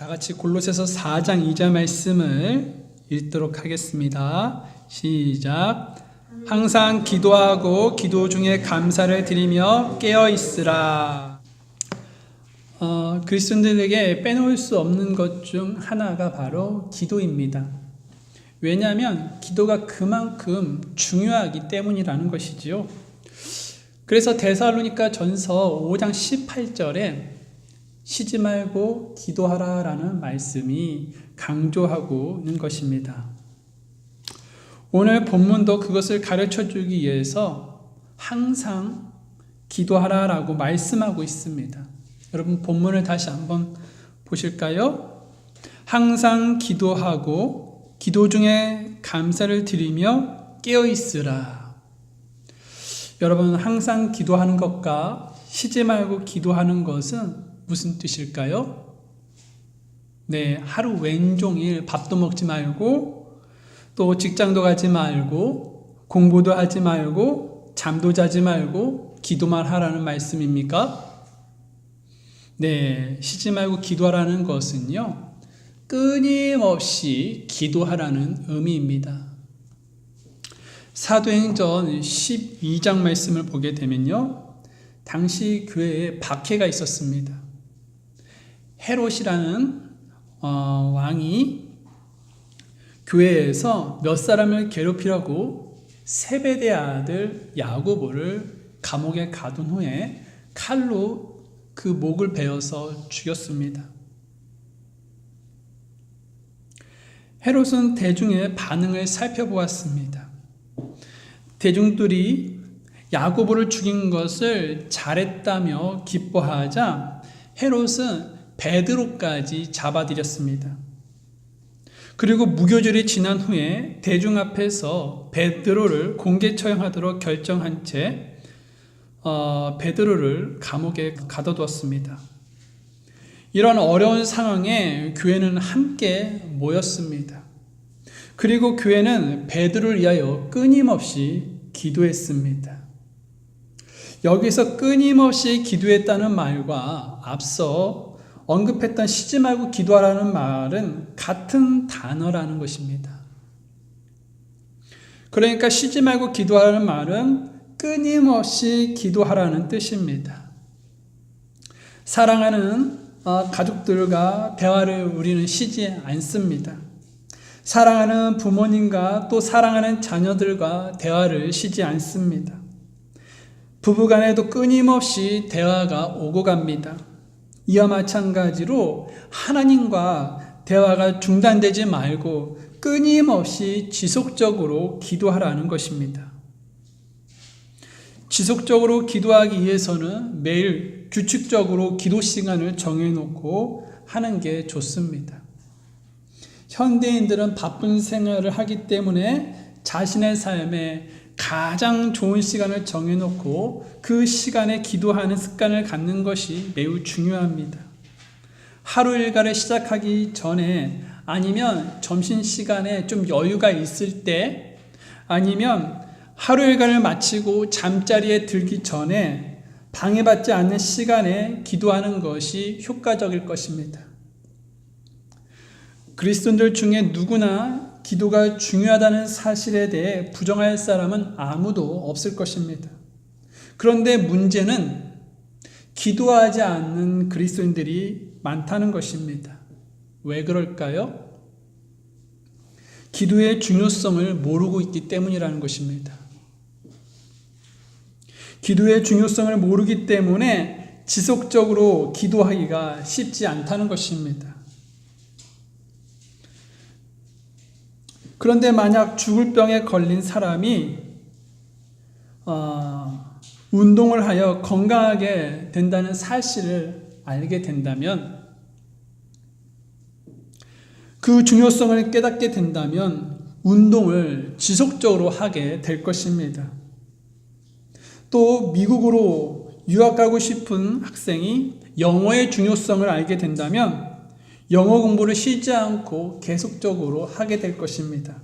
다 같이 골로새서 4장 2절 말씀을 읽도록 하겠습니다. 시작. 항상 기도하고 기도 중에 감사를 드리며 깨어 있으라. 그리스도인들에게 빼놓을 수 없는 것 중 하나가 바로 기도입니다. 왜냐하면 기도가 그만큼 중요하기 때문이라는 것이지요. 그래서 데살로니가 전서 5장 18절에 쉬지 말고 기도하라라는 말씀이 강조하고 있는 것입니다. 오늘 본문도 그것을 가르쳐 주기 위해서 항상 기도하라라고 말씀하고 있습니다. 여러분 본문을 다시 한번 보실까요? 항상 기도하고 기도 중에 감사를 드리며 깨어 있으라. 여러분 항상 기도하는 것과 쉬지 말고 기도하는 것은 무슨 뜻일까요? 네, 하루 왼종일 밥도 먹지 말고 또 직장도 가지 말고 공부도 하지 말고 잠도 자지 말고 기도만 하라는 말씀입니까? 네, 쉬지 말고 기도하라는 것은요, 끊임없이 기도하라는 의미입니다. 사도행전 12장 말씀을 보게 되면요, 당시 교회에 박해가 있었습니다. 헤롯이라는 왕이 교회에서 몇 사람을 괴롭히려고 세베대 아들 야고보를 감옥에 가둔 후에 칼로 그 목을 베어서 죽였습니다. 헤롯은 대중의 반응을 살펴보았습니다. 대중들이 야고보를 죽인 것을 잘했다며 기뻐하자 헤롯은 베드로까지 잡아들였습니다. 그리고 무교절이 지난 후에 대중 앞에서 베드로를 공개 처형하도록 결정한 채 베드로를 감옥에 가둬두었습니다. 이런 어려운 상황에 교회는 함께 모였습니다. 그리고 교회는 베드로를 위하여 끊임없이 기도했습니다. 여기서 끊임없이 기도했다는 말과 앞서 언급했던 쉬지 말고 기도하라는 말은 같은 단어라는 것입니다. 그러니까 쉬지 말고 기도하라는 말은 끊임없이 기도하라는 뜻입니다. 사랑하는 가족들과 대화를 우리는 쉬지 않습니다. 사랑하는 부모님과 또 사랑하는 자녀들과 대화를 쉬지 않습니다. 부부간에도 끊임없이 대화가 오고 갑니다. 이와 마찬가지로 하나님과 대화가 중단되지 말고 끊임없이 지속적으로 기도하라는 것입니다. 지속적으로 기도하기 위해서는 매일 규칙적으로 기도 시간을 정해놓고 하는 게 좋습니다. 현대인들은 바쁜 생활을 하기 때문에 자신의 삶에 가장 좋은 시간을 정해놓고 그 시간에 기도하는 습관을 갖는 것이 매우 중요합니다. 하루 일과를 시작하기 전에 아니면 점심시간에 좀 여유가 있을 때 아니면 하루 일과를 마치고 잠자리에 들기 전에 방해받지 않는 시간에 기도하는 것이 효과적일 것입니다. 그리스도인들 중에 누구나 기도가 중요하다는 사실에 대해 부정할 사람은 아무도 없을 것입니다. 그런데 문제는 기도하지 않는 그리스도인들이 많다는 것입니다. 왜 그럴까요? 기도의 중요성을 모르고 있기 때문이라는 것입니다. 기도의 중요성을 모르기 때문에 지속적으로 기도하기가 쉽지 않다는 것입니다. 그런데 만약 죽을 병에 걸린 사람이 운동을 하여 건강하게 된다는 사실을 알게 된다면, 그 중요성을 깨닫게 된다면 운동을 지속적으로 하게 될 것입니다. 또 미국으로 유학 가고 싶은 학생이 영어의 중요성을 알게 된다면 영어 공부를 쉬지 않고 계속적으로 하게 될 것입니다.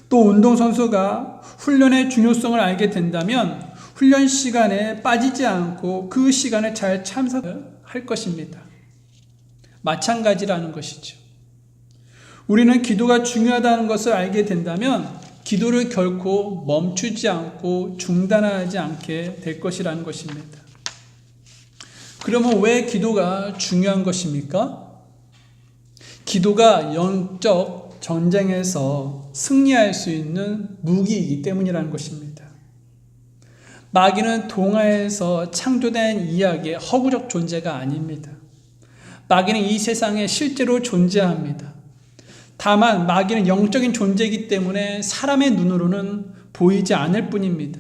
또 운동선수가 훈련의 중요성을 알게 된다면 훈련 시간에 빠지지 않고 그 시간에 잘 참석할 것입니다. 마찬가지라는 것이죠. 우리는 기도가 중요하다는 것을 알게 된다면 기도를 결코 멈추지 않고 중단하지 않게 될 것이라는 것입니다. 그러면 왜 기도가 중요한 것입니까? 기도가 영적 전쟁에서 승리할 수 있는 무기이기 때문이라는 것입니다. 마귀는 동화에서 창조된 이야기의 허구적 존재가 아닙니다. 마귀는 이 세상에 실제로 존재합니다. 다만 마귀는 영적인 존재이기 때문에 사람의 눈으로는 보이지 않을 뿐입니다.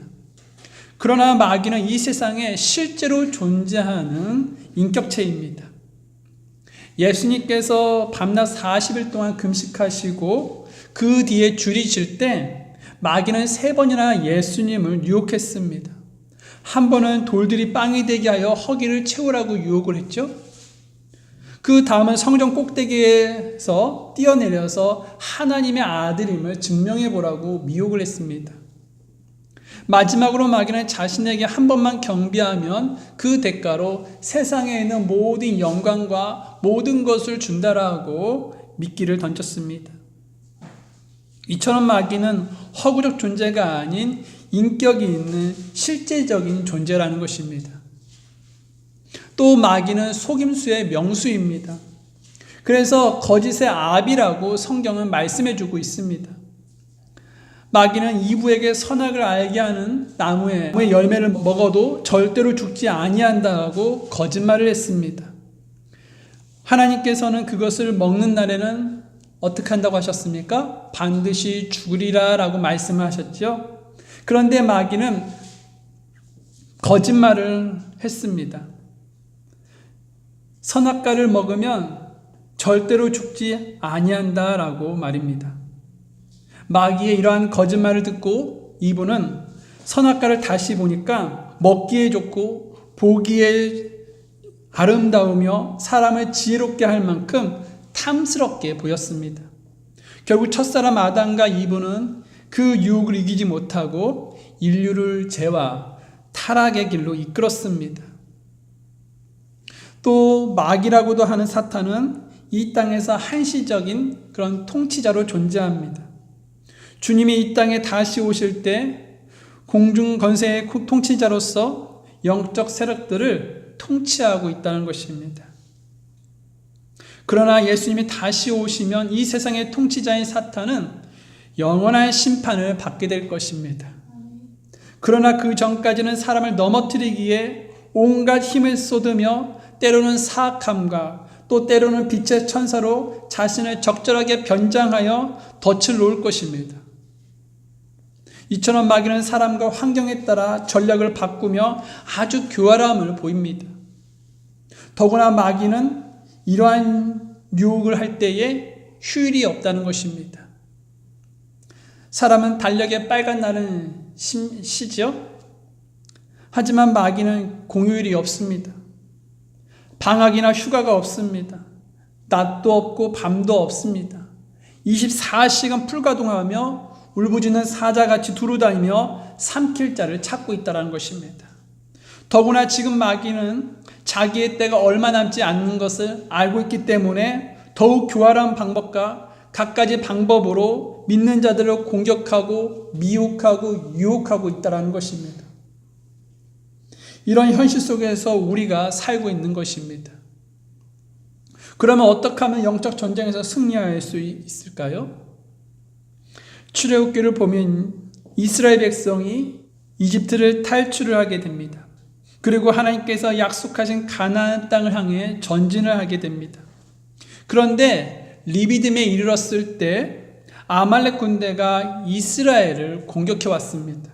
그러나 마귀는 이 세상에 실제로 존재하는 인격체입니다. 예수님께서 밤낮 40일 동안 금식하시고 그 뒤에 줄이 질 때 마귀는 3번이나 예수님을 유혹했습니다. 한 번은 돌들이 빵이 되게 하여 허기를 채우라고 유혹을 했죠. 그 다음은 성전 꼭대기에서 뛰어내려서 하나님의 아들임을 증명해 보라고 미혹을 했습니다. 마지막으로 마귀는 자신에게 한 번만 경배하면 그 대가로 세상에 있는 모든 영광과 모든 것을 준다라고 미끼를 던졌습니다. 이처럼 마귀는 허구적 존재가 아닌 인격이 있는 실제적인 존재라는 것입니다. 또 마귀는 속임수의 명수입니다. 그래서 거짓의 압이라고 성경은 말씀해주고 있습니다. 마귀는 이브에게 선악을 알게 하는 나무의 열매를 먹어도 절대로 죽지 아니한다고 거짓말을 했습니다. 하나님께서는 그것을 먹는 날에는 어떻게 한다고 하셨습니까? 반드시 죽으리라 라고 말씀을 하셨죠. 그런데 마귀는 거짓말을 했습니다. 선악과를 먹으면 절대로 죽지 아니한다라고 말입니다. 마귀의 이러한 거짓말을 듣고 이브는 선악과를 다시 보니까 먹기에 좋고 보기에 아름다우며 사람을 지혜롭게 할 만큼 탐스럽게 보였습니다. 결국 첫사람 아담과 이브는 그 유혹을 이기지 못하고 인류를 죄와 타락의 길로 이끌었습니다. 또 마귀라고도 하는 사탄은 이 땅에서 한시적인 그런 통치자로 존재합니다. 주님이 이 땅에 다시 오실 때 공중 권세의 통치자로서 영적 세력들을 통치하고 있다는 것입니다. 그러나 예수님이 다시 오시면 이 세상의 통치자인 사탄은 영원한 심판을 받게 될 것입니다. 그러나 그 전까지는 사람을 넘어뜨리기에 온갖 힘을 쏟으며 때로는 사악함과 또 때로는 빛의 천사로 자신을 적절하게 변장하여 덫을 놓을 것입니다. 이처럼 마귀는 사람과 환경에 따라 전략을 바꾸며 아주 교활함을 보입니다. 더구나 마귀는 이러한 유혹을 할 때에 휴일이 없다는 것입니다. 사람은 달력에 빨간 날은 쉬죠. 하지만 마귀는 공휴일이 없습니다. 방학이나 휴가가 없습니다. 낮도 없고 밤도 없습니다. 24시간 풀가동하며 울부짖는 사자같이 두루다니며 삼킬 자를 찾고 있다는 것입니다. 더구나 지금 마귀는 자기의 때가 얼마 남지 않는 것을 알고 있기 때문에 더욱 교활한 방법과 갖가지 방법으로 믿는 자들을 공격하고 미혹하고 유혹하고 있다는 것입니다. 이런 현실 속에서 우리가 살고 있는 것입니다. 그러면 어떻게 하면 영적 전쟁에서 승리할 수 있을까요? 출애굽기를 보면 이스라엘 백성이 이집트를 탈출을 하게 됩니다. 그리고 하나님께서 약속하신 가나안 땅을 향해 전진을 하게 됩니다. 그런데 리비딤에 이르렀을 때 아말렉 군대가 이스라엘을 공격해 왔습니다.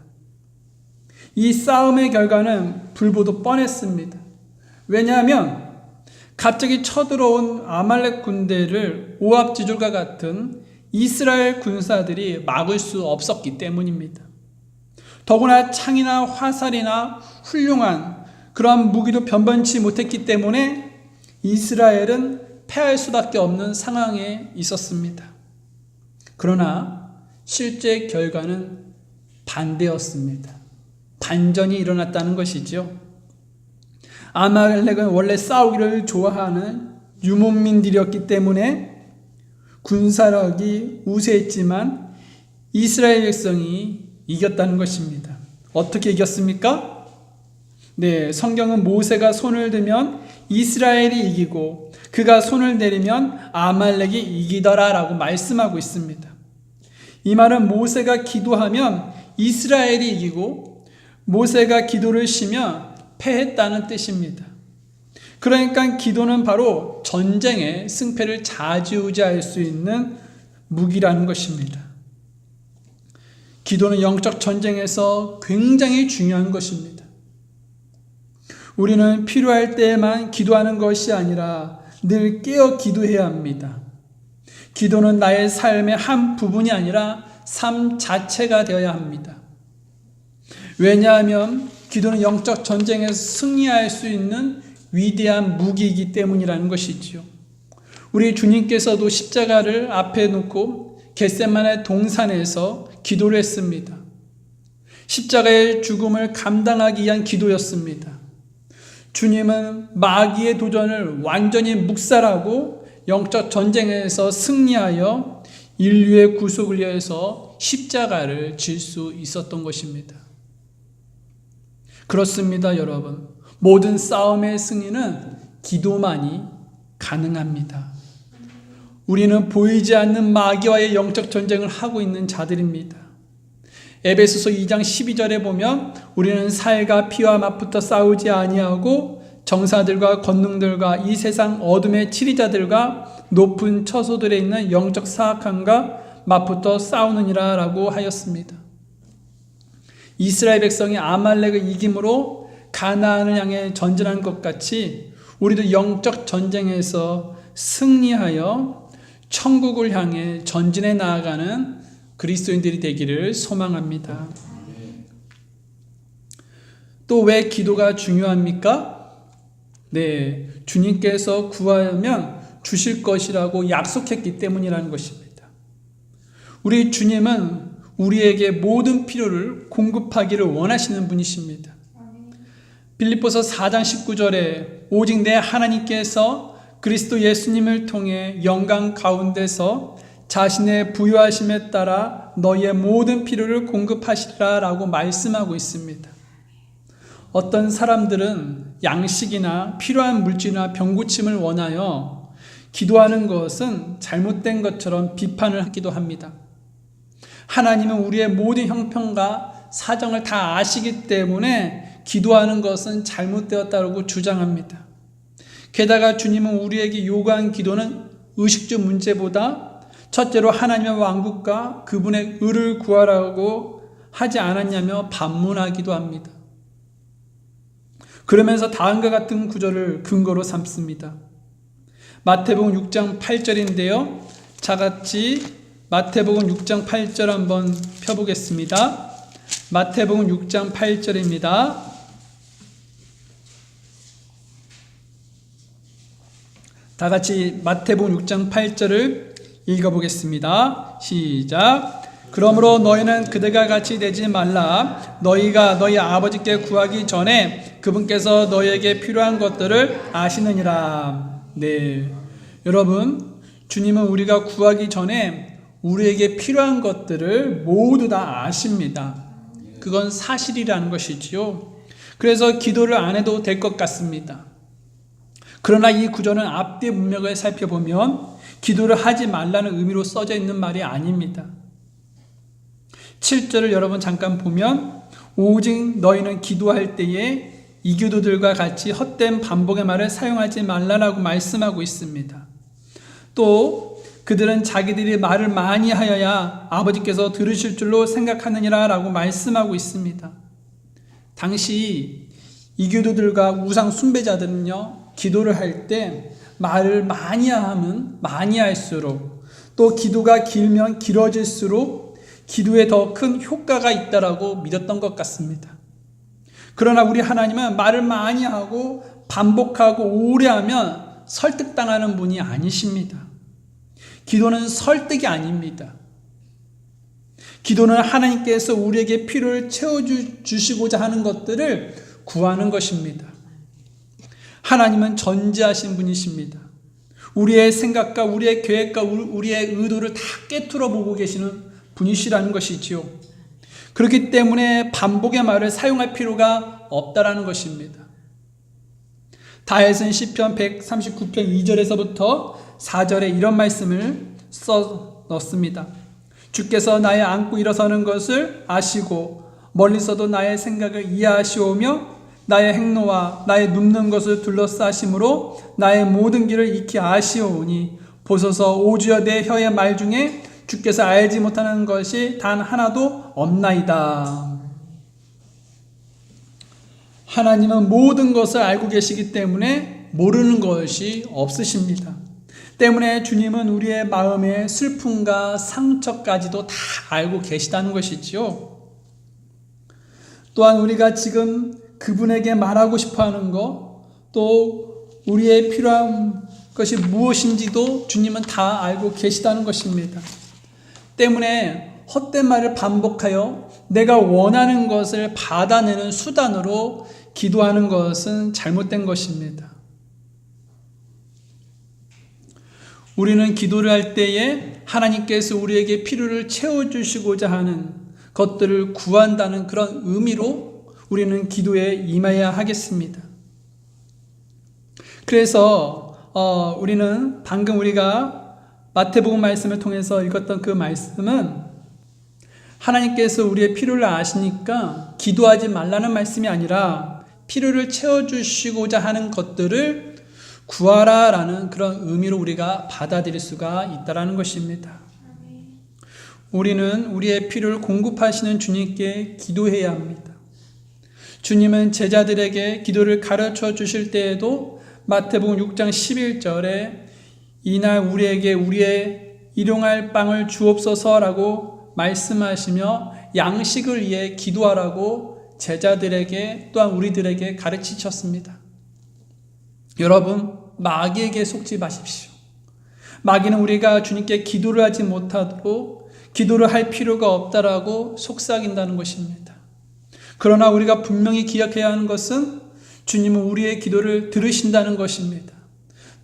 이 싸움의 결과는 불보듯 뻔했습니다. 왜냐하면 갑자기 쳐들어온 아말렉 군대를 오합지졸과 같은 이스라엘 군사들이 막을 수 없었기 때문입니다. 더구나 창이나 화살이나 훌륭한 그러한 무기도 변변치 못했기 때문에 이스라엘은 패할 수밖에 없는 상황에 있었습니다. 그러나 실제 결과는 반대였습니다. 반전이 일어났다는 것이죠. 아말렉은 원래 싸우기를 좋아하는 유목민들이었기 때문에 군사력이 우세했지만 이스라엘 백성이 이겼다는 것입니다. 어떻게 이겼습니까? 네, 성경은 모세가 손을 들면 이스라엘이 이기고 그가 손을 내리면 아말렉이 이기더라라고 말씀하고 있습니다. 이 말은 모세가 기도하면 이스라엘이 이기고 모세가 기도를 쉬면 패했다는 뜻입니다. 그러니까 기도는 바로 전쟁의 승패를 좌지우지할 수 있는 무기라는 것입니다. 기도는 영적 전쟁에서 굉장히 중요한 것입니다. 우리는 필요할 때에만 기도하는 것이 아니라 늘 깨어 기도해야 합니다. 기도는 나의 삶의 한 부분이 아니라 삶 자체가 되어야 합니다. 왜냐하면 기도는 영적 전쟁에서 승리할 수 있는 위대한 무기이기 때문이라는 것이지요. 우리 주님께서도 십자가를 앞에 놓고 겟세마네 동산에서 기도를 했습니다. 십자가의 죽음을 감당하기 위한 기도였습니다. 주님은 마귀의 도전을 완전히 묵살하고 영적 전쟁에서 승리하여 인류의 구속을 위해서 십자가를 질 수 있었던 것입니다. 그렇습니다, 여러분. 모든 싸움의 승리는 기도만이 가능합니다. 우리는 보이지 않는 마귀와의 영적 전쟁을 하고 있는 자들입니다. 에베소서 2장 12절에 보면 우리는 살과 피와 맛부터 싸우지 아니하고 정사들과 권능들과 이 세상 어둠의 치리자들과 높은 처소들에 있는 영적 사악함과 맛부터 싸우느니라 라고 하였습니다. 이스라엘 백성이 아말렉을 이김으로 가나안을 향해 전진한 것 같이 우리도 영적 전쟁에서 승리하여 천국을 향해 전진해 나아가는 그리스도인들이 되기를 소망합니다. 또 왜 기도가 중요합니까? 네, 주님께서 구하면 주실 것이라고 약속했기 때문이라는 것입니다. 우리 주님은 우리에게 모든 필요를 공급하기를 원하시는 분이십니다. 빌립보서 4장 19절에 오직 내 하나님께서 그리스도 예수님을 통해 영광 가운데서 자신의 부유하심에 따라 너희의 모든 필요를 공급하시리라 라고 말씀하고 있습니다. 어떤 사람들은 양식이나 필요한 물질이나 병고침을 원하여 기도하는 것은 잘못된 것처럼 비판을 하기도 합니다. 하나님은 우리의 모든 형편과 사정을 다 아시기 때문에 기도하는 것은 잘못되었다고 주장합니다. 게다가 주님은 우리에게 요구한 기도는 의식주 문제보다 첫째로 하나님의 왕국과 그분의 의를 구하라고 하지 않았냐며 반문하기도 합니다. 그러면서 다음과 같은 구절을 근거로 삼습니다. 마태복음 6장 8절인데요. 자같이 마태복음 6장 8절 한번 펴보겠습니다. 마태복음 6장 8절입니다. 다같이 마태복음 6장 8절을 읽어보겠습니다. 시작. 그러므로 너희는 그들과 같이 되지 말라. 너희가 너희 아버지께 구하기 전에 그분께서 너희에게 필요한 것들을 아시느니라. 네, 여러분, 주님은 우리가 구하기 전에 우리에게 필요한 것들을 모두 다 아십니다. 그건 사실이라는 것이지요. 그래서 기도를 안 해도 될 것 같습니다. 그러나 이 구절은 앞뒤 문맥을 살펴보면 기도를 하지 말라는 의미로 써져 있는 말이 아닙니다. 7절을 여러분 잠깐 보면 오직 너희는 기도할 때에 이교도들과 같이 헛된 반복의 말을 사용하지 말라라고 말씀하고 있습니다. 또 그들은 자기들이 말을 많이 하여야 아버지께서 들으실 줄로 생각하느니라 라고 말씀하고 있습니다. 당시 이교도들과 우상 숭배자들은요, 기도를 할 때 말을 많이 하면 많이 할수록 또 기도가 길면 길어질수록 기도에 더 큰 효과가 있다라고 믿었던 것 같습니다. 그러나 우리 하나님은 말을 많이 하고 반복하고 오래 하면 설득당하는 분이 아니십니다. 기도는 설득이 아닙니다. 기도는 하나님께서 우리에게 필요를 채워주시고자 하는 것들을 구하는 것입니다. 하나님은 전지하신 분이십니다. 우리의 생각과 우리의 계획과 우리의 의도를 다 꿰뚫어 보고 계시는 분이시라는 것이지요. 그렇기 때문에 반복의 말을 사용할 필요가 없다라는 것입니다. 다윗은 시편 139편 2절에서부터 4절에 이런 말씀을 써 넣습니다. 주께서 나의 앉고 일어서는 것을 아시고 멀리서도 나의 생각을 이해하시오며 나의 행로와 나의 눕는 것을 둘러싸심으로 나의 모든 길을 익히 아시오니 보소서 오주여 내 혀의 말 중에 주께서 알지 못하는 것이 단 하나도 없나이다. 하나님은 모든 것을 알고 계시기 때문에 모르는 것이 없으십니다. 때문에 주님은 우리의 마음의 슬픔과 상처까지도 다 알고 계시다는 것이지요. 또한 우리가 지금 그분에게 말하고 싶어하는 것, 또 우리의 필요한 것이 무엇인지도 주님은 다 알고 계시다는 것입니다. 때문에 헛된 말을 반복하여 내가 원하는 것을 받아내는 수단으로 기도하는 것은 잘못된 것입니다. 우리는 기도를 할 때에 하나님께서 우리에게 필요를 채워주시고자 하는 것들을 구한다는 그런 의미로 우리는 기도에 임해야 하겠습니다. 그래서 우리는 방금 우리가 마태복음 말씀을 통해서 읽었던 그 말씀은 하나님께서 우리의 필요를 아시니까 기도하지 말라는 말씀이 아니라 필요를 채워주시고자 하는 것들을 구하라라는 그런 의미로 우리가 받아들일 수가 있다는 것입니다. 우리는 우리의 필요를 공급하시는 주님께 기도해야 합니다. 주님은 제자들에게 기도를 가르쳐 주실 때에도 마태복음 6장 11절에 이날 우리에게 우리의 일용할 빵을 주옵소서라고 말씀하시며 양식을 위해 기도하라고 제자들에게 또한 우리들에게 가르치셨습니다. 여러분, 마귀에게 속지 마십시오. 마귀는 우리가 주님께 기도를 하지 못하도록 기도를 할 필요가 없다라고 속삭인다는 것입니다. 그러나 우리가 분명히 기억해야 하는 것은 주님은 우리의 기도를 들으신다는 것입니다.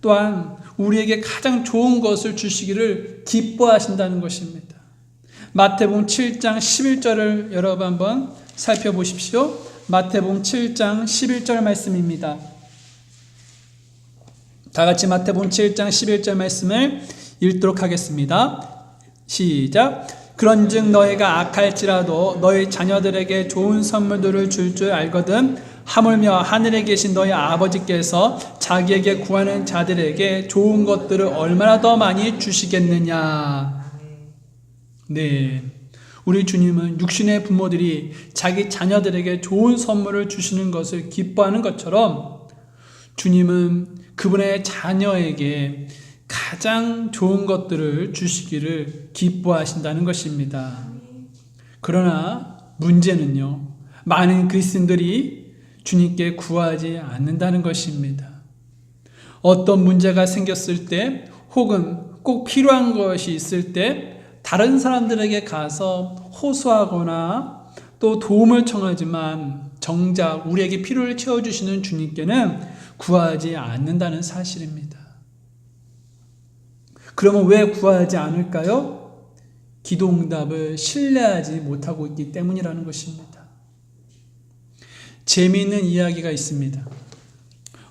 또한 우리에게 가장 좋은 것을 주시기를 기뻐하신다는 것입니다. 마태복음 7장 11절을 여러분 한번 살펴보십시오. 마태복음 7장 11절 말씀입니다. 다 같이 마태복음 7장 11절 말씀을 읽도록 하겠습니다. 시작. 그런즉 너희가 악할지라도 너희 자녀들에게 좋은 선물들을 줄 알거든 하물며 하늘에 계신 너희 아버지께서 자기에게 구하는 자들에게 좋은 것들을 얼마나 더 많이 주시겠느냐. 네, 우리 주님은 육신의 부모들이 자기 자녀들에게 좋은 선물을 주시는 것을 기뻐하는 것처럼 주님은 그분의 자녀에게 가장 좋은 것들을 주시기를 기뻐하신다는 것입니다. 그러나 문제는요, 많은 그리스도인들이 주님께 구하지 않는다는 것입니다. 어떤 문제가 생겼을 때 혹은 꼭 필요한 것이 있을 때 다른 사람들에게 가서 호소하거나 또 도움을 청하지만 정작 우리에게 필요를 채워주시는 주님께는 구하지 않는다는 사실입니다. 그러면 왜 구하지 않을까요? 기도 응답을 신뢰하지 못하고 있기 때문이라는 것입니다. 재미있는 이야기가 있습니다.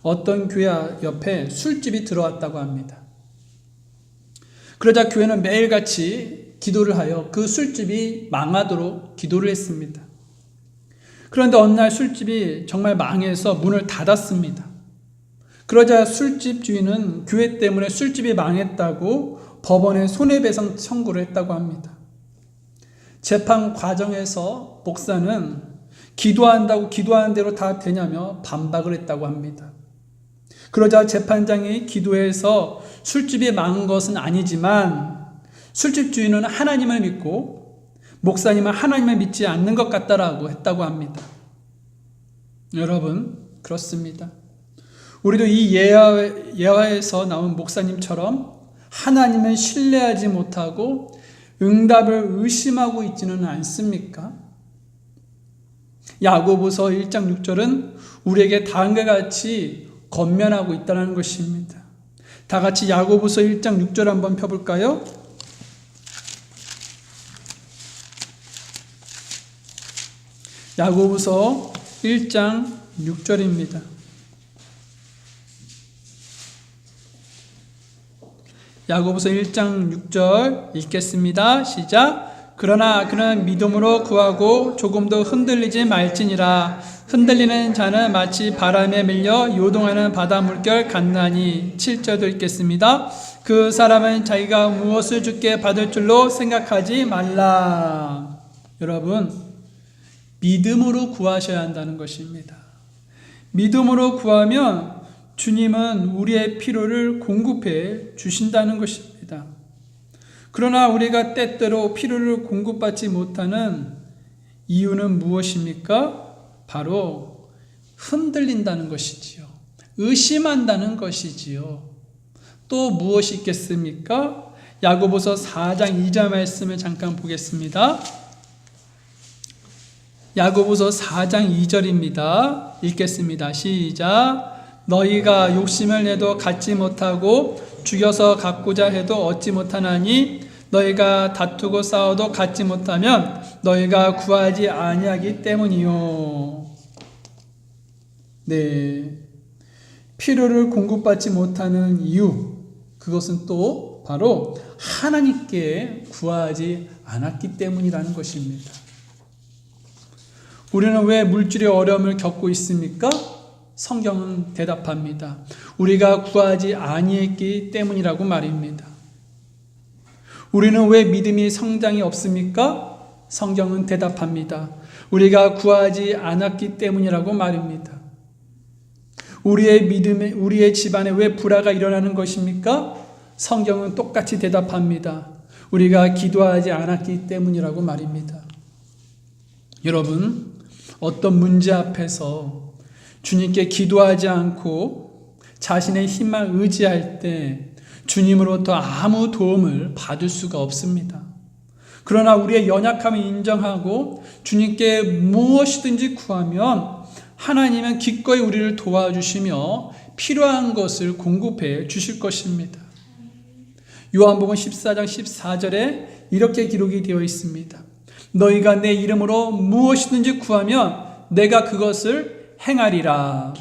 어떤 교회 옆에 술집이 들어왔다고 합니다. 그러자 교회는 매일같이 기도를 하여 그 술집이 망하도록 기도를 했습니다. 그런데 어느 날 술집이 정말 망해서 문을 닫았습니다. 그러자 술집 주인은 교회 때문에 술집이 망했다고 법원에 손해배상 청구를 했다고 합니다. 재판 과정에서 목사는 기도한다고 기도하는 대로 다 되냐며 반박을 했다고 합니다. 그러자 재판장이 기도해서 술집이 망한 것은 아니지만 술집 주인은 하나님을 믿고 목사님은 하나님을 믿지 않는 것 같다라고 했다고 합니다. 여러분, 그렇습니다. 우리도 이 예화에서 나온 목사님처럼 하나님을 신뢰하지 못하고 응답을 의심하고 있지는 않습니까? 야고보서 1장 6절은 우리에게 다음과 같이 권면하고 있다는 것입니다. 다 같이 야고보서 1장 6절 한번 펴볼까요? 야고보서 1장 6절입니다. 야고보서 1장 6절 읽겠습니다. 시작. 그러나 그는 믿음으로 구하고 조금도 흔들리지 말지니라. 흔들리는 자는 마치 바람에 밀려 요동하는 바다 물결 같나니. 7절도 읽겠습니다. 그 사람은 자기가 무엇을 주께 받을 줄로 생각하지 말라. 여러분, 믿음으로 구하셔야 한다는 것입니다. 믿음으로 구하면 주님은 우리의 필요를 공급해 주신다는 것입니다. 그러나 우리가 때때로 필요를 공급받지 못하는 이유는 무엇입니까? 바로 흔들린다는 것이지요. 의심한다는 것이지요. 또 무엇이 있겠습니까? 야고보서 4장 2절 말씀을 잠깐 보겠습니다. 야고보서 4장 2절입니다. 읽겠습니다. 시작. 너희가 욕심을 내도 갖지 못하고 죽여서 갖고자 해도 얻지 못하나니 너희가 다투고 싸워도 갖지 못하면 너희가 구하지 아니하기 때문이요. 네, 필요를 공급받지 못하는 이유, 그것은 또 바로 하나님께 구하지 않았기 때문이라는 것입니다. 우리는 왜 물질의 어려움을 겪고 있습니까? 성경은 대답합니다. 우리가 구하지 아니했기 때문이라고 말입니다. 우리는 왜 믿음이 성장이 없습니까? 성경은 대답합니다. 우리가 구하지 않았기 때문이라고 말입니다. 우리의 집안에 왜 불화가 일어나는 것입니까? 성경은 똑같이 대답합니다. 우리가 기도하지 않았기 때문이라고 말입니다. 여러분, 어떤 문제 앞에서 주님께 기도하지 않고 자신의 힘만 의지할 때 주님으로부터 아무 도움을 받을 수가 없습니다. 그러나 우리의 연약함을 인정하고 주님께 무엇이든지 구하면 하나님은 기꺼이 우리를 도와주시며 필요한 것을 공급해 주실 것입니다. 요한복음 14장 14절에 이렇게 기록이 되어 있습니다. 너희가 내 이름으로 무엇이든지 구하면 내가 그것을 행하리라.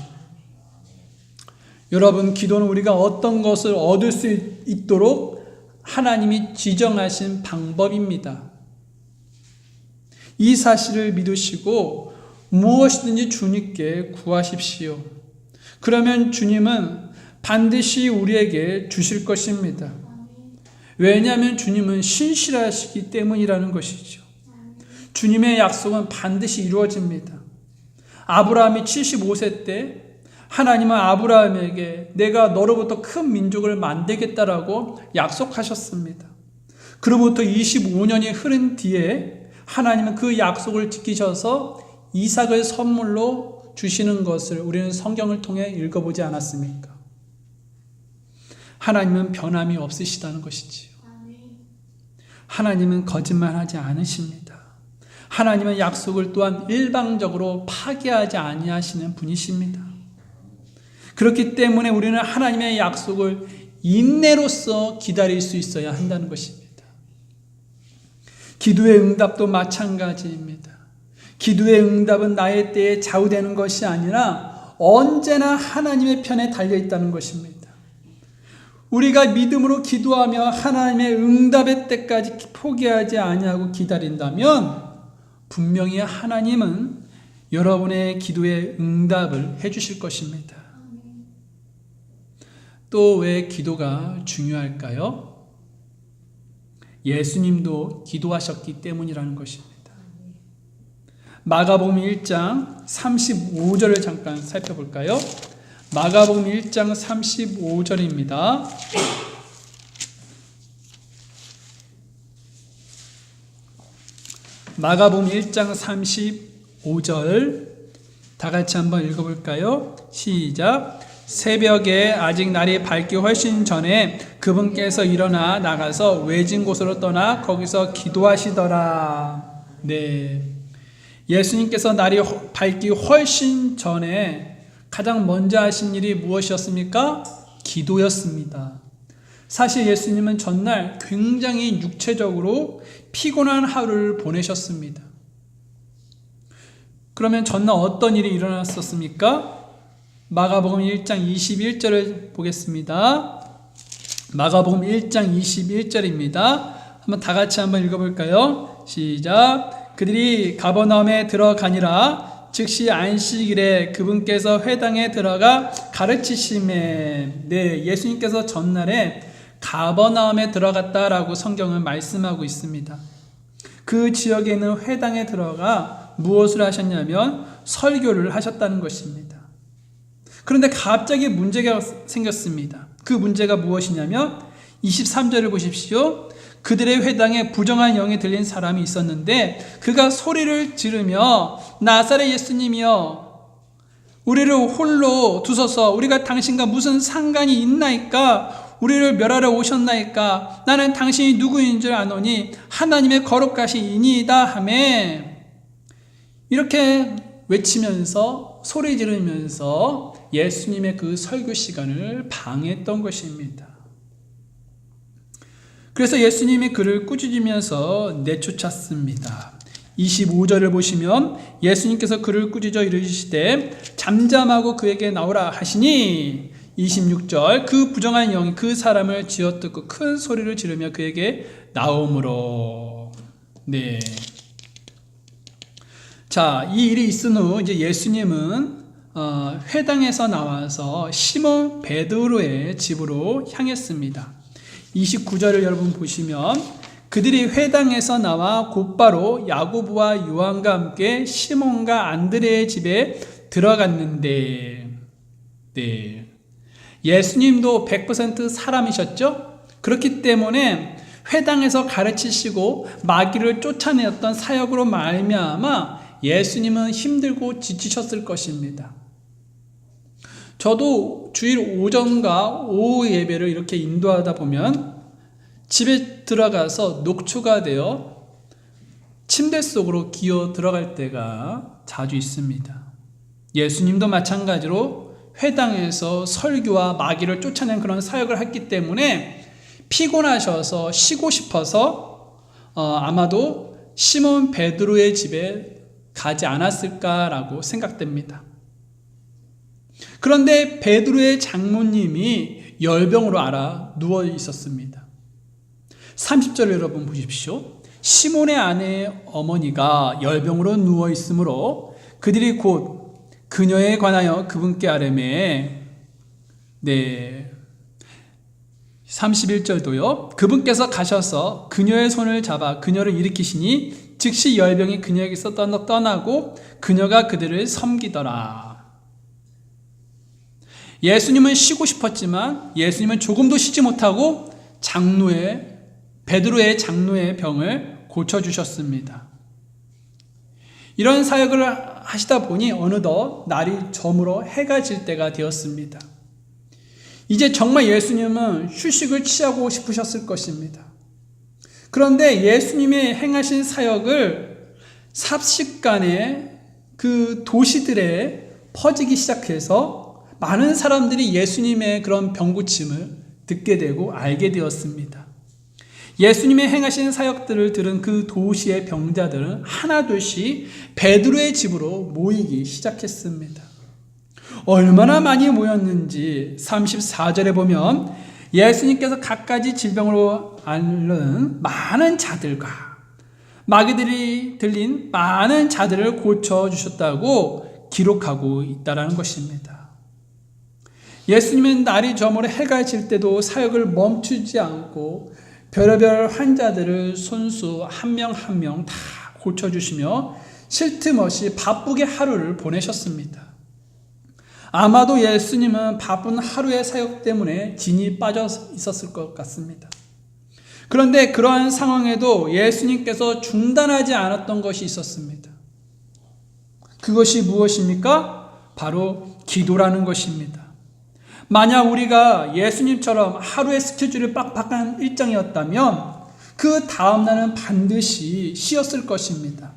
여러분, 기도는 우리가 어떤 것을 얻을 수 있도록 하나님이 지정하신 방법입니다. 이 사실을 믿으시고 무엇이든지 주님께 구하십시오. 그러면 주님은 반드시 우리에게 주실 것입니다. 왜냐하면 주님은 신실하시기 때문이라는 것이죠. 주님의 약속은 반드시 이루어집니다. 아브라함이 75세 때 하나님은 아브라함에게 내가 너로부터 큰 민족을 만들겠다라고 약속하셨습니다. 그로부터 25년이 흐른 뒤에 하나님은 그 약속을 지키셔서 이삭을 선물로 주시는 것을 우리는 성경을 통해 읽어보지 않았습니까? 하나님은 변함이 없으시다는 것이지요. 하나님은 거짓말하지 않으십니다. 하나님은 약속을 또한 일방적으로 파기하지 아니하시는 분이십니다. 그렇기 때문에 우리는 하나님의 약속을 인내로써 기다릴 수 있어야 한다는 것입니다. 기도의 응답도 마찬가지입니다. 기도의 응답은 나의 때에 좌우되는 것이 아니라 언제나 하나님의 편에 달려있다는 것입니다. 우리가 믿음으로 기도하며 하나님의 응답의 때까지 포기하지 아니하고 기다린다면 분명히 하나님은 여러분의 기도에 응답을 해주실 것입니다. 또 왜 기도가 중요할까요? 예수님도 기도하셨기 때문이라는 것입니다. 마가복음 1장 35절을 잠깐 살펴볼까요? 마가복음 1장 35절입니다. 마가복음 1장 35절 다 같이 한번 읽어볼까요? 시작. 새벽에 아직 날이 밝기 훨씬 전에 그분께서 일어나 나가서 외진 곳으로 떠나 거기서 기도하시더라. 네, 예수님께서 날이 밝기 훨씬 전에 가장 먼저 하신 일이 무엇이었습니까? 기도였습니다. 사실 예수님은 전날 굉장히 육체적으로 피곤한 하루를 보내셨습니다. 그러면 전날 어떤 일이 일어났었습니까? 마가복음 1장 21절을 보겠습니다. 마가복음 1장 21절입니다. 한번 다 같이 한번 읽어볼까요? 시작. 그들이 가버나움에 들어가니라. 즉시 안식일에 그분께서 회당에 들어가 가르치심에. 네, 예수님께서 전날에 가버나움에 들어갔다라고 성경은 말씀하고 있습니다. 그 지역에 있는 회당에 들어가 무엇을 하셨냐면 설교를 하셨다는 것입니다. 그런데 갑자기 문제가 생겼습니다. 그 문제가 무엇이냐면 23절을 보십시오. 그들의 회당에 부정한 영이 들린 사람이 있었는데 그가 소리를 지르며 나사렛 예수님이여 우리를 홀로 두소서. 우리가 당신과 무슨 상관이 있나이까? 우리를 멸하러 오셨나이까? 나는 당신이 누구인 줄 아노니 하나님의 거룩하시니이다 하매. 이렇게 외치면서 소리 지르면서 예수님의 그 설교 시간을 방해했던 것입니다. 그래서 예수님이 그를 꾸짖으면서 내쫓았습니다. 25절을 보시면 예수님께서 그를 꾸짖어 이르시되 잠잠하고 그에게 나오라 하시니 26절 그 부정한 영이 그 사람을 쥐어뜯고 큰 소리를 지르며 그에게 나오므로. 네. 자, 이 일이 있은 후 이제 예수님은 회당에서 나와서 시몬 베드로의 집으로 향했습니다. 29절을 여러분 보시면 그들이 회당에서 나와 곧바로 야고보와 요한과 함께 시몬과 안드레의 집에 들어갔는데, 네. 예수님도 100% 사람이셨죠? 그렇기 때문에 회당에서 가르치시고 마귀를 쫓아내었던 사역으로 말미암아 예수님은 힘들고 지치셨을 것입니다. 저도 주일 오전과 오후 예배를 이렇게 인도하다 보면 집에 들어가서 녹초가 되어 침대 속으로 기어 들어갈 때가 자주 있습니다. 예수님도 마찬가지로 회당에서 설교와 마귀를 쫓아낸 그런 사역을 했기 때문에 피곤하셔서 쉬고 싶어서 아마도 시몬 베드로의 집에 가지 않았을까라고 생각됩니다. 그런데 베드로의 장모님이 열병으로 앓아 누워 있었습니다. 30절 여러분 보십시오. 시몬의 아내의 어머니가 열병으로 누워 있으므로 그들이 곧 그녀에 관하여 그분께 아뢰매. 네. 31절도요. 그분께서 가셔서 그녀의 손을 잡아 그녀를 일으키시니 즉시 열병이 그녀에게서 떠나고 그녀가 그들을 섬기더라. 예수님은 쉬고 싶었지만 예수님은 조금도 쉬지 못하고 베드로의 장로의 병을 고쳐주셨습니다. 이런 사역을 하시다 보니 어느덧 날이 저물어 해가 질 때가 되었습니다. 이제 정말 예수님은 휴식을 취하고 싶으셨을 것입니다. 그런데 예수님의 행하신 사역을 삽시간에 그 도시들에 퍼지기 시작해서 많은 사람들이 예수님의 그런 병고침을 듣게 되고 알게 되었습니다. 예수님의 행하신 사역들을 들은 그 도시의 병자들은 하나둘씩 베드로의 집으로 모이기 시작했습니다. 얼마나 많이 모였는지 34절에 보면 예수님께서 갖가지 질병으로 앓는 많은 자들과 마귀들이 들린 많은 자들을 고쳐주셨다고 기록하고 있다는 것입니다. 예수님은 날이 저물어 해가 질 때도 사역을 멈추지 않고 별의별 환자들을 손수 한 명 한 명 다 고쳐주시며 쉴 틈 없이 바쁘게 하루를 보내셨습니다. 아마도 예수님은 바쁜 하루의 사역 때문에 진이 빠져 있었을 것 같습니다. 그런데 그러한 상황에도 예수님께서 중단하지 않았던 것이 있었습니다. 그것이 무엇입니까? 바로 기도라는 것입니다. 만약 우리가 예수님처럼 하루의 스케줄이 빡빡한 일정이었다면 그 다음날은 반드시 쉬었을 것입니다.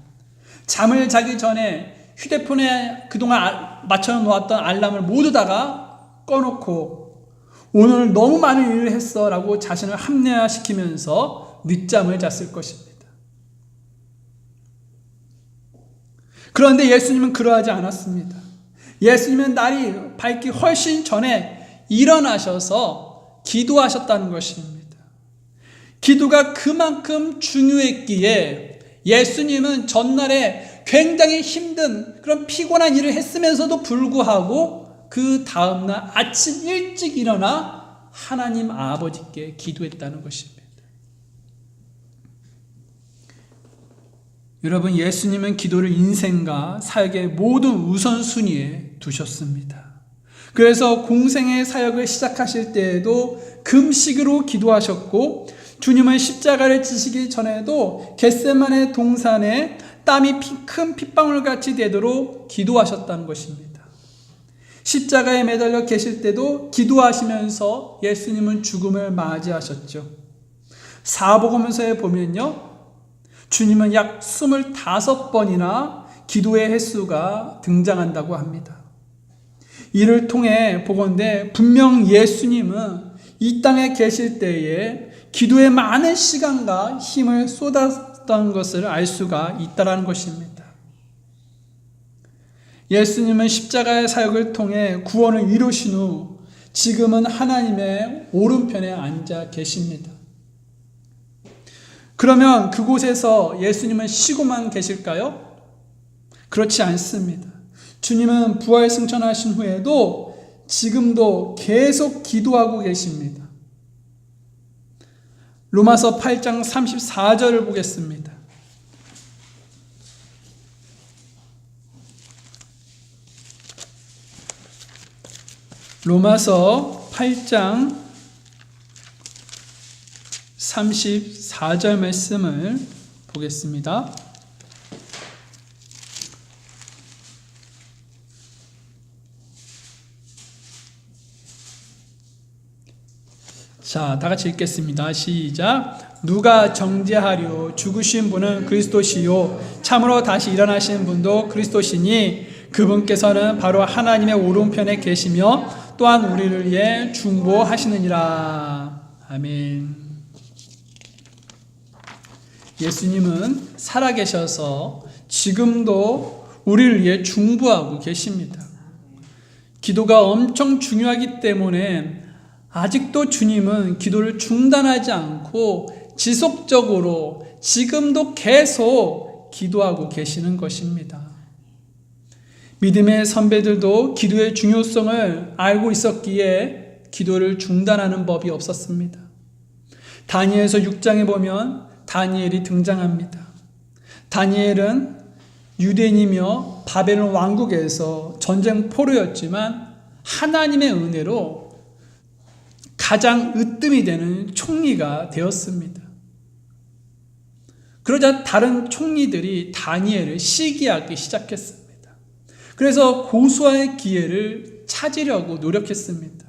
잠을 자기 전에 휴대폰에 그동안 맞춰놓았던 알람을 모두 다가 꺼놓고 오늘 너무 많은 일을 했어 라고 자신을 합리화시키면서 늦잠을 잤을 것입니다. 그런데 예수님은 그러하지 않았습니다. 예수님은 날이 밝기 훨씬 전에 일어나셔서 기도하셨다는 것입니다. 기도가 그만큼 중요했기에 예수님은 전날에 굉장히 힘든 그런 피곤한 일을 했으면서도 불구하고 그 다음날 아침 일찍 일어나 하나님 아버지께 기도했다는 것입니다. 여러분, 예수님은 기도를 인생과 사역의 모든 우선순위에 두셨습니다. 그래서 공생의 사역을 시작하실 때에도 금식으로 기도하셨고, 주님은 십자가를 지시기 전에도 겟세마네 동산에 땀이 큰 핏방울같이 되도록 기도하셨다는 것입니다. 십자가에 매달려 계실 때도 기도하시면서 예수님은 죽음을 맞이하셨죠. 사복음서에 보면요, 주님은 약 25번이나 기도의 횟수가 등장한다고 합니다. 이를 통해 보건대 분명 예수님은 이 땅에 계실 때에 기도에 많은 시간과 힘을 쏟았던 것을 알 수가 있다는 것입니다. 예수님은 십자가의 사역을 통해 구원을 이루신 후 지금은 하나님의 오른편에 앉아 계십니다. 그러면 그곳에서 예수님은 쉬고만 계실까요? 그렇지 않습니다. 주님은 부활 승천하신 후에도 지금도 계속 기도하고 계십니다. 로마서 8장 34절을 보겠습니다. 로마서 8장 34절 말씀을 보겠습니다. 자, 다 같이 읽겠습니다. 시작. 누가 정죄하려? 죽으신 분은 그리스도시요 참으로 다시 일어나신 분도 그리스도시니 그분께서는 바로 하나님의 오른편에 계시며 또한 우리를 위해 중보하시느니라. 아멘. 예수님은 살아계셔서 지금도 우리를 위해 중보하고 계십니다. 기도가 엄청 중요하기 때문에 아직도 주님은 기도를 중단하지 않고 지속적으로 지금도 계속 기도하고 계시는 것입니다. 믿음의 선배들도 기도의 중요성을 알고 있었기에 기도를 중단하는 법이 없었습니다. 다니엘서 6장에 보면 다니엘이 등장합니다. 다니엘은 유대인이며 바벨론 왕국에서 전쟁 포로였지만 하나님의 은혜로 가장 으뜸이 되는 총리가 되었습니다. 그러자 다른 총리들이 다니엘을 시기하기 시작했습니다. 그래서 고소할 기회를 찾으려고 노력했습니다.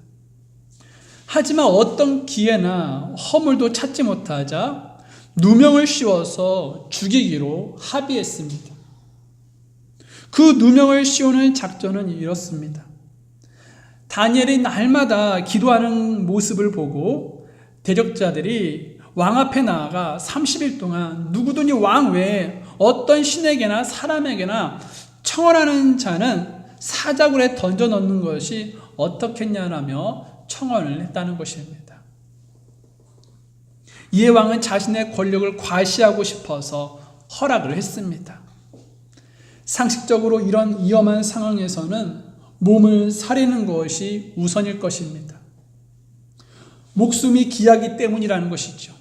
하지만 어떤 기회나 허물도 찾지 못하자 누명을 씌워서 죽이기로 합의했습니다. 그 누명을 씌우는 작전은 이렇습니다. 다니엘이 날마다 기도하는 모습을 보고 대적자들이 왕 앞에 나아가 30일 동안 누구든지 왕 외에 어떤 신에게나 사람에게나 청원하는 자는 사자굴에 던져 넣는 것이 어떻겠냐라며 청원을 했다는 것입니다. 이에 왕은 자신의 권력을 과시하고 싶어서 허락을 했습니다. 상식적으로 이런 위험한 상황에서는 몸을 사리는 것이 우선일 것입니다. 목숨이 귀하기 때문이라는 것이죠.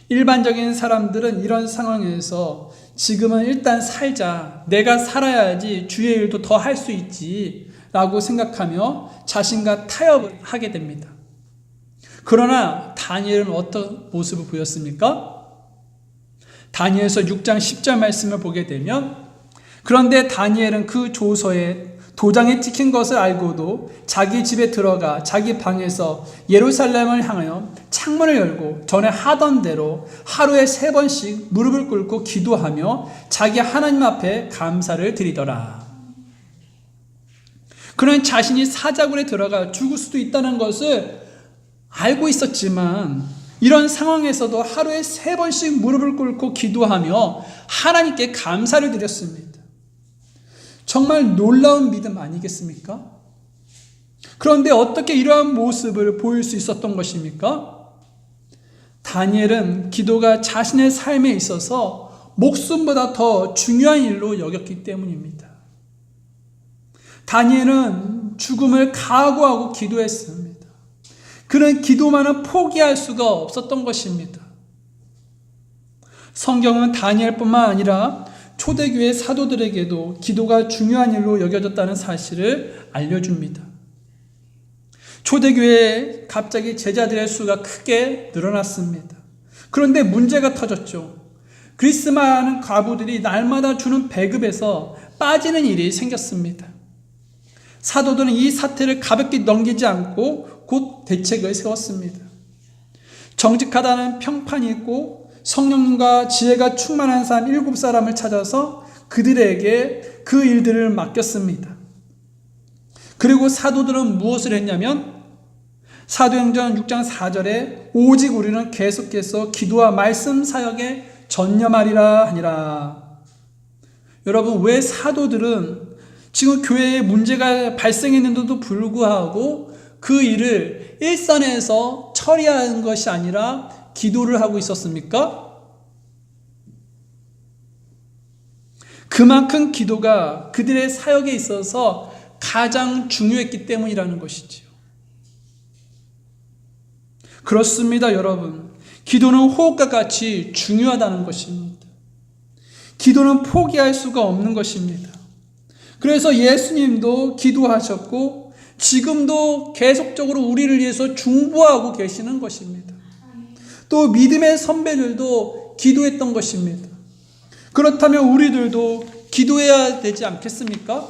일반적인 사람들은 이런 상황에서 지금은 일단 살자, 내가 살아야지 주의 일도 더 할 수 있지 라고 생각하며 자신과 타협을 하게 됩니다. 그러나 다니엘은 어떤 모습을 보였습니까? 다니엘서 6장 10절 말씀을 보게 되면 그런데 다니엘은 그 조서에 도장에 찍힌 것을 알고도 자기 집에 들어가 자기 방에서 예루살렘을 향하여 창문을 열고 전에 하던 대로 하루에 3번씩 무릎을 꿇고 기도하며 자기 하나님 앞에 감사를 드리더라. 그는 자신이 사자굴에 들어가 죽을 수도 있다는 것을 알고 있었지만 이런 상황에서도 하루에 3번씩 무릎을 꿇고 기도하며 하나님께 감사를 드렸습니다. 정말 놀라운 믿음 아니겠습니까? 그런데 어떻게 이러한 모습을 보일 수 있었던 것입니까? 다니엘은 기도가 자신의 삶에 있어서 목숨보다 더 중요한 일로 여겼기 때문입니다. 다니엘은 죽음을 각오하고 기도했습니다. 그는 기도만은 포기할 수가 없었던 것입니다. 성경은 다니엘뿐만 아니라 초대교회 사도들에게도 기도가 중요한 일로 여겨졌다는 사실을 알려줍니다. 초대교회에 갑자기 제자들의 수가 크게 늘어났습니다. 그런데 문제가 터졌죠. 그리스 많은 과부들이 날마다 주는 배급에서 빠지는 일이 생겼습니다. 사도들은 이 사태를 가볍게 넘기지 않고 곧 대책을 세웠습니다. 정직하다는 평판이 있고 성령님과 지혜가 충만한 사람 7사람을 찾아서 그들에게 그 일들을 맡겼습니다. 그리고 사도들은 무엇을 했냐면 사도행전 6장 4절에 오직 우리는 계속해서 기도와 말씀 사역에 전념하리라 하니라. 여러분, 왜 사도들은 지금 교회에 문제가 발생했는데도 불구하고 그 일을 일선에서 처리하는 것이 아니라 기도를 하고 있었습니까? 그만큼 기도가 그들의 사역에 있어서 가장 중요했기 때문이라는 것이지요. 그렇습니다, 여러분. 기도는 호흡과 같이 중요하다는 것입니다. 기도는 포기할 수가 없는 것입니다. 그래서 예수님도 기도하셨고 지금도 계속적으로 우리를 위해서 중보하고 계시는 것입니다. 또 믿음의 선배들도 기도했던 것입니다. 그렇다면 우리들도 기도해야 되지 않겠습니까?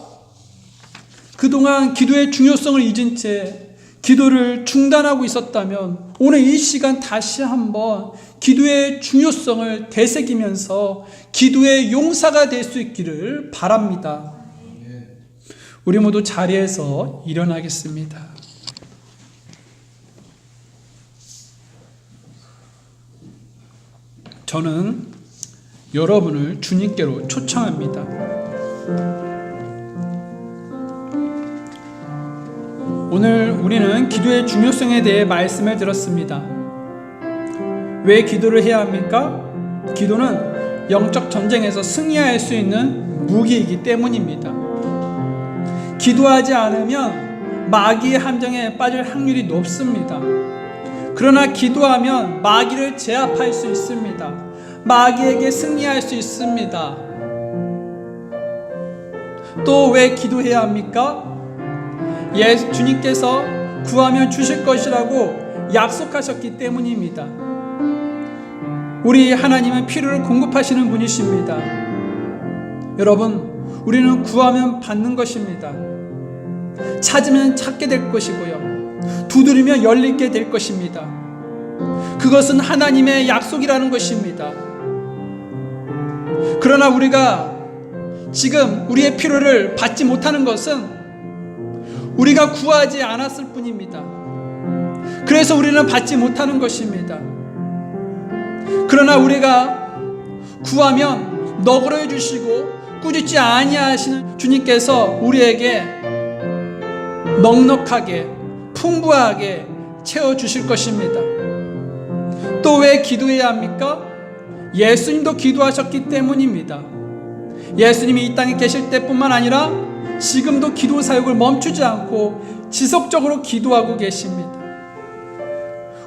그동안 기도의 중요성을 잊은 채 기도를 중단하고 있었다면 오늘 이 시간 다시 한번 기도의 중요성을 되새기면서 기도의 용사가 될 수 있기를 바랍니다. 우리 모두 자리에서 일어나겠습니다. 저는 여러분을 주님께로 초청합니다. 오늘 우리는 기도의 중요성에 대해 말씀을 들었습니다. 왜 기도를 해야 합니까? 기도는 영적 전쟁에서 승리할 수 있는 무기이기 때문입니다. 기도하지 않으면 마귀의 함정에 빠질 확률이 높습니다. 그러나 기도하면 마귀를 제압할 수 있습니다. 마귀에게 승리할 수 있습니다. 또 왜 기도해야 합니까? 주님께서 구하면 주실 것이라고 약속하셨기 때문입니다. 우리 하나님은 필요를 공급하시는 분이십니다. 여러분, 우리는 구하면 받는 것입니다. 찾으면 찾게 될 것이고요. 두드리면 열리게 될 것입니다. 그것은 하나님의 약속이라는 것입니다. 그러나 우리가 지금 우리의 필요를 받지 못하는 것은 우리가 구하지 않았을 뿐입니다. 그래서 우리는 받지 못하는 것입니다. 그러나 우리가 구하면 너그러워 주시고 꾸짖지 아니하시는 주님께서 우리에게 넉넉하게 풍부하게 채워주실 것입니다. 또 왜 기도해야 합니까? 예수님도 기도하셨기 때문입니다. 예수님이 이 땅에 계실 때뿐만 아니라 지금도 기도 사역을 멈추지 않고 지속적으로 기도하고 계십니다.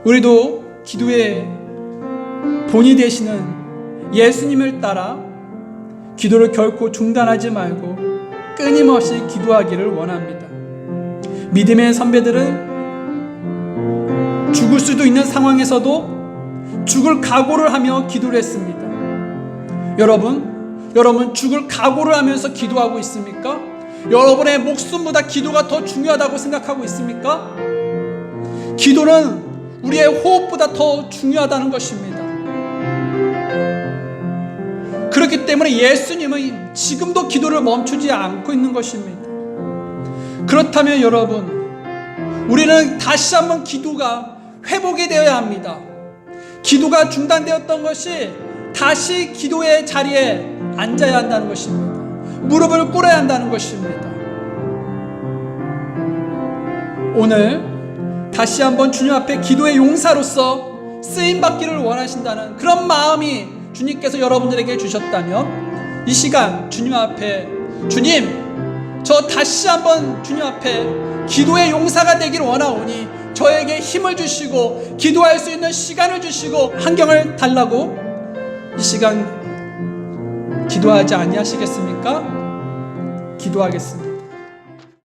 우리도 기도의 본이 되시는 예수님을 따라 기도를 결코 중단하지 말고 끊임없이 기도하기를 원합니다. 믿음의 선배들은 죽을 수도 있는 상황에서도 죽을 각오를 하며 기도를 했습니다. 여러분 죽을 각오를 하면서 기도하고 있습니까? 여러분의 목숨보다 기도가 더 중요하다고 생각하고 있습니까? 기도는 우리의 호흡보다 더 중요하다는 것입니다. 그렇기 때문에 예수님은 지금도 기도를 멈추지 않고 있는 것입니다. 그렇다면 여러분, 우리는 다시 한번 기도가 회복이 되어야 합니다. 기도가 중단되었던 것이 다시 기도의 자리에 앉아야 한다는 것입니다. 무릎을 꿇어야 한다는 것입니다. 오늘 다시 한번 주님 앞에 기도의 용사로서 쓰임받기를 원하신다는 그런 마음이 주님께서 여러분들에게 주셨다면 이 시간 주님 앞에, 주님, 저 다시 한번 주님 앞에 기도의 용사가 되기를 원하오니 저에게 힘을 주시고 기도할 수 있는 시간을 주시고 환경을 달라고 이 시간 기도하지 아니하시겠습니까? 기도하겠습니다.